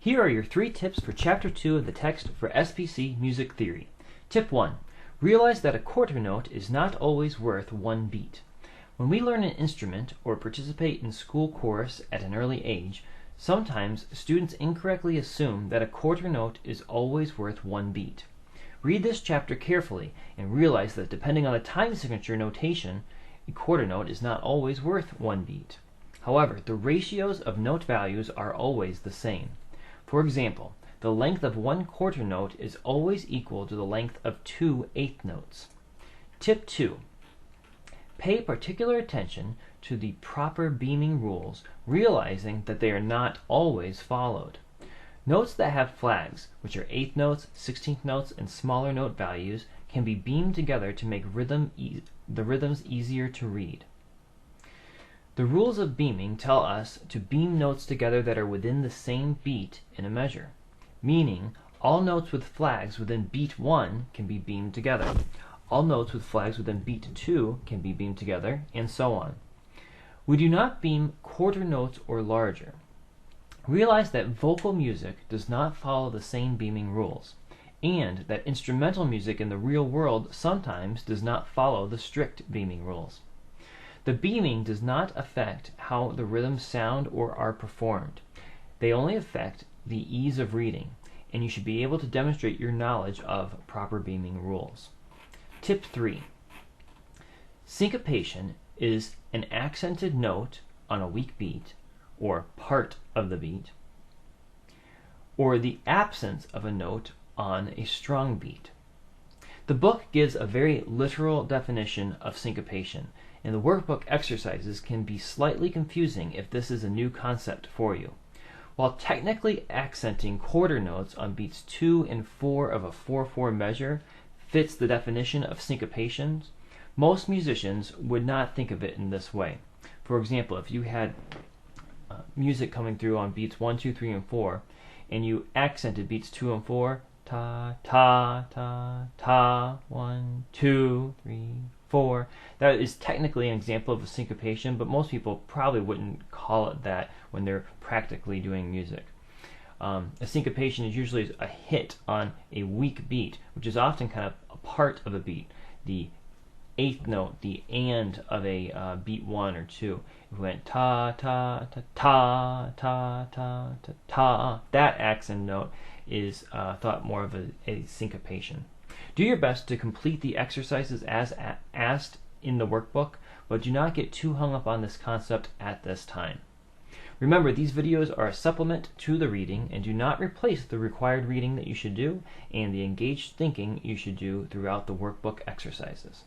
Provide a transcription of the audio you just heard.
Here are your 3 tips for Chapter 2 of the text for SPC Music Theory. Tip 1. Realize that a quarter note is not always worth 1 beat. When we learn an instrument or participate in school chorus at an early age, sometimes students incorrectly assume that a quarter note is always worth 1 beat. Read this chapter carefully and realize that depending on the time signature notation, a quarter note is not always worth 1 beat. However, the ratios of note values are always the same. For example, the length of 1 quarter note is always equal to the length of 2 eighth notes. Tip 2. Pay particular attention to the proper beaming rules, realizing that they are not always followed. Notes that have flags, which are eighth notes, 16th notes, and smaller note values, can be beamed together to make the rhythms easier to read. The rules of beaming tell us to beam notes together that are within the same beat in a measure, meaning all notes with flags within beat 1 can be beamed together. All notes with flags within beat 2 can be beamed together, and so on. We do not beam quarter notes or larger. Realize that vocal music does not follow the same beaming rules, and that instrumental music in the real world sometimes does not follow the strict beaming rules. The beaming does not affect how the rhythms sound or are performed. They only affect the ease of reading, and you should be able to demonstrate your knowledge of proper beaming rules. Tip 3. Syncopation is an accented note on a weak beat, or part of the beat, or the absence of a note on a strong beat. The book gives a very literal definition of syncopation, and the workbook exercises can be slightly confusing if this is a new concept for you. While technically accenting quarter notes on beats 2 and 4 of a 4/4 measure fits the definition of syncopations, most musicians would not think of it in this way. For example, if you had music coming through on beats 1, 2, 3, and 4, and you accented beats 2 and 4, ta, ta, ta, ta, 1, 2, 3, 4. That is technically an example of a syncopation, but most people probably wouldn't call it that when they're practically doing music. A syncopation is usually a hit on a weak beat, which is often kind of a part of a beat. The eighth note, the and of a beat 1 or 2. If we went ta, ta, ta, ta, ta, ta, ta, ta, that accent note is thought more of a syncopation. Do your best to complete the exercises as asked in the workbook, but do not get too hung up on this concept at this time. Remember, these videos are a supplement to the reading and do not replace the required reading that you should do and the engaged thinking you should do throughout the workbook exercises.